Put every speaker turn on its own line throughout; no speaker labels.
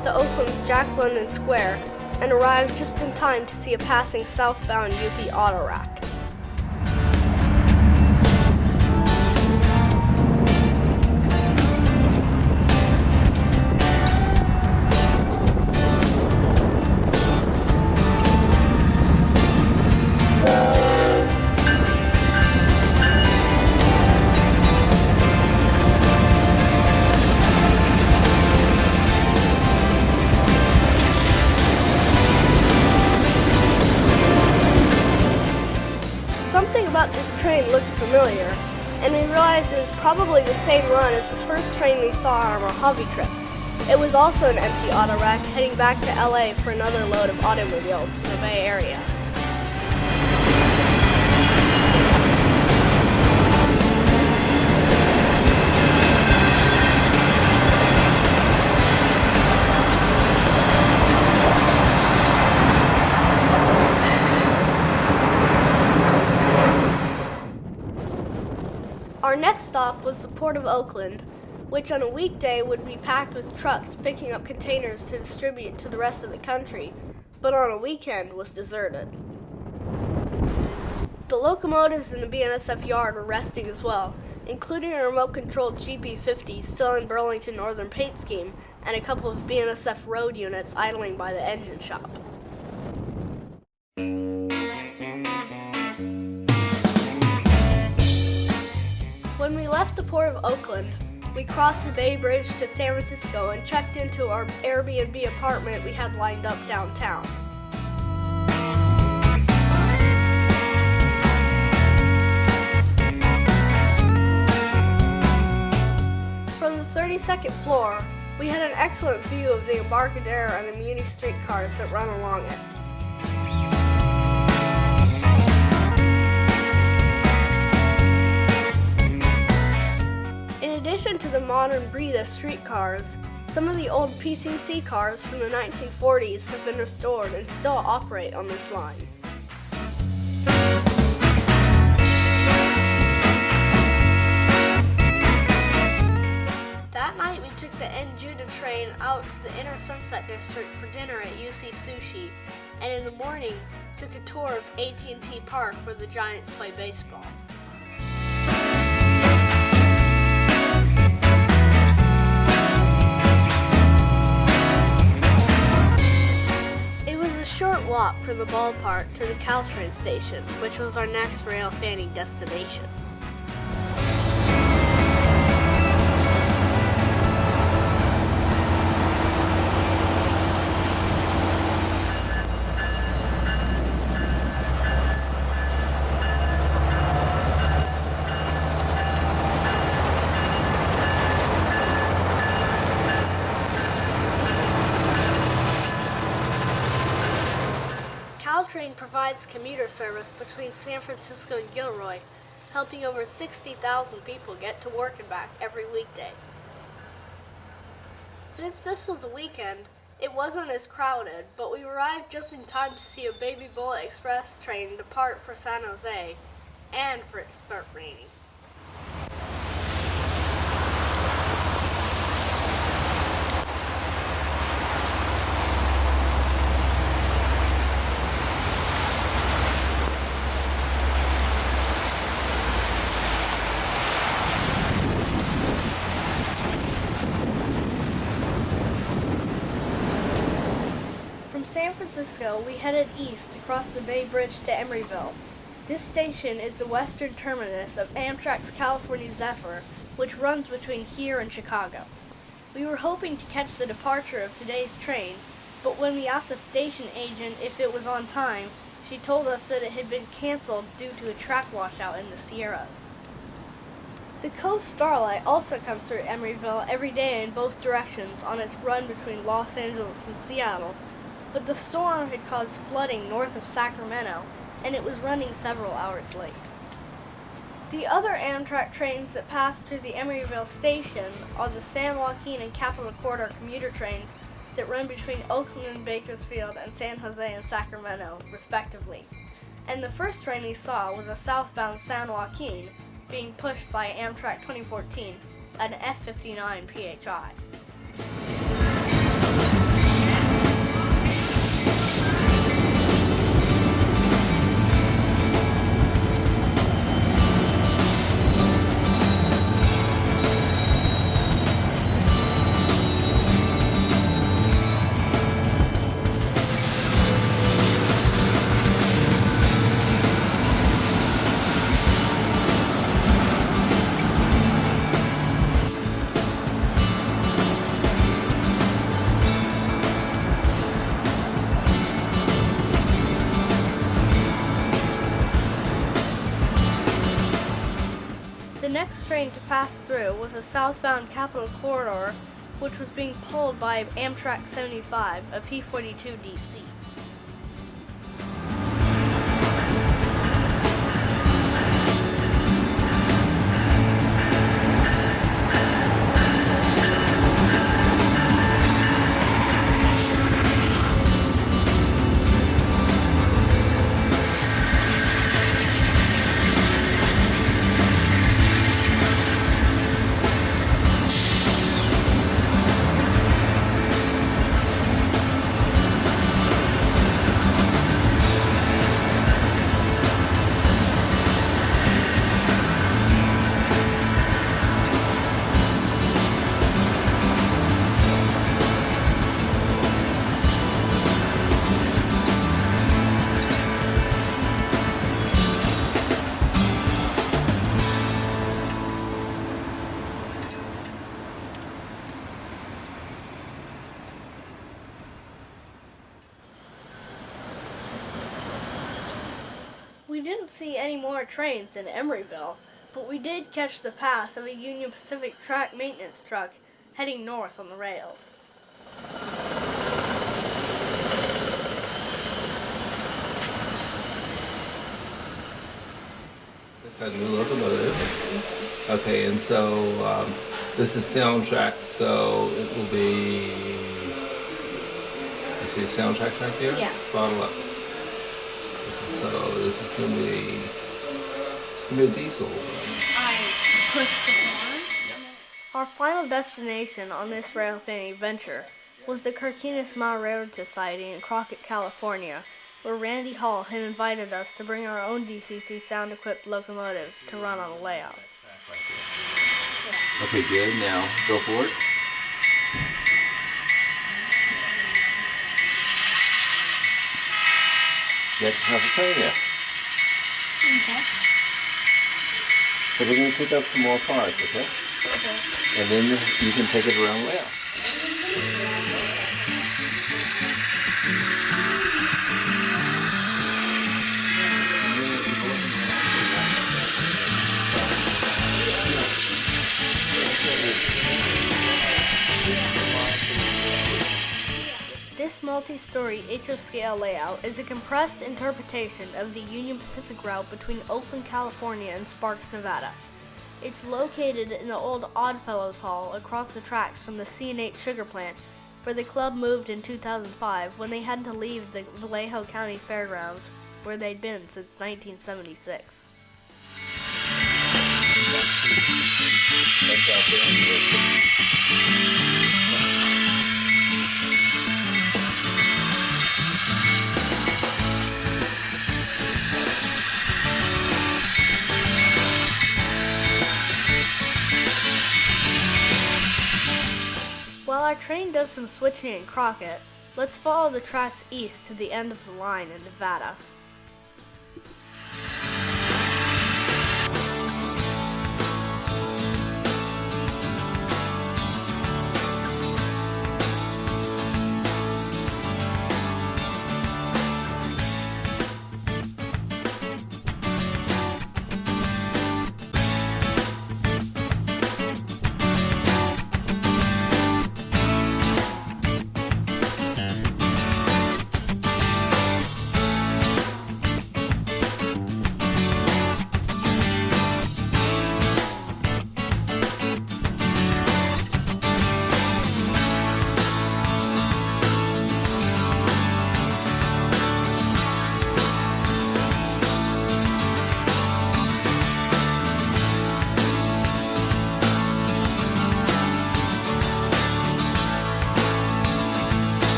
left to Oakland's Jack London Square and arrived just in time to see a passing southbound UP auto rack. Something about this train looked familiar, and we realized it was probably the same run as the first train we saw on our hobby trip. It was also an empty auto rack heading back to LA for another load of automobiles from the Bay Area. Our next stop was the Port of Oakland, which on a weekday would be packed with trucks picking up containers to distribute to the rest of the country, but on a weekend was deserted. The locomotives in the BNSF yard were resting as well, including a remote-controlled GP50 still in Burlington Northern paint scheme and a couple of BNSF road units idling by the engine shop. When we left the Port of Oakland, we crossed the Bay Bridge to San Francisco and checked into our Airbnb apartment we had lined up downtown. From the 32nd floor, we had an excellent view of the Embarcadero and the Muni streetcars that run along it. In addition to the modern Breathe streetcars, some of the old PCC cars from the 1940s have been restored and still operate on this line. That night we took the Judah train out to the Inner Sunset District for dinner at UC Sushi, and in the morning took a tour of AT&T Park where the Giants play baseball. Short walk from the ballpark to the Caltrain station, which was our next Railfanning destination. Caltrain provides commuter service between San Francisco and Gilroy, helping over 60,000 people get to work and back every weekday. Since this was a weekend, it wasn't as crowded, but we arrived just in time to see a Baby Bullet Express train depart for San Jose, and for it to start raining. San Francisco, we headed east across the Bay Bridge to Emeryville. This station is the western terminus of Amtrak's California Zephyr, which runs between here and Chicago. We were hoping to catch the departure of today's train, but when we asked the station agent if it was on time, she told us that it had been canceled due to a track washout in the Sierras. The Coast Starlight also comes through Emeryville every day in both directions on its run between Los Angeles and Seattle, but the storm had caused flooding north of Sacramento, and it was running several hours late. The other Amtrak trains that pass through the Emeryville station are the San Joaquin and Capitol Corridor commuter trains that run between Oakland and Bakersfield and San Jose and Sacramento, respectively. And the first train we saw was a southbound San Joaquin being pushed by Amtrak 2014, an F-59 PHI. train to pass through was a southbound Capitol corridor, which was being pulled by Amtrak 75, a P-42 DC. We didn't see any more trains in Emeryville, but we did catch the pass of a Union Pacific track maintenance truck heading north on the rails.
A new locomotive. Okay, and so this is soundtrack, so it will be. You see a soundtrack right there?
Yeah.
Throttle up. So this is gonna be. It's gonna be a diesel.
I pushed the horn. Our final destination on this railfanning adventure was the Carquinez Model Railroad Society in Crockett, California, where Randy Hall had invited us to bring our own DCC sound-equipped locomotive to run on a layout.
Okay, good. Now go for it. Get yourself a train there.
Okay.
So we're going to pick up some more cars, okay?
Okay.
And then you can take it around layout.
This multi-story HO-scale layout is a compressed interpretation of the Union Pacific route between Oakland, California and Sparks, Nevada. It's located in the old Oddfellows Hall across the tracks from the C&H sugar plant, where the club moved in 2005 when they had to leave the Vallejo County Fairgrounds, where they'd been since 1976. While our train does some switching in Crockett, let's follow the tracks east to the end of the line in Nevada.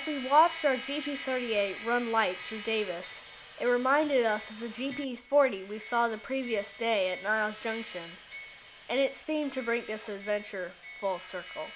As we watched our GP38 run light through Davis, it reminded us of the GP40 we saw the previous day at Niles Junction, and it seemed to bring this adventure full circle.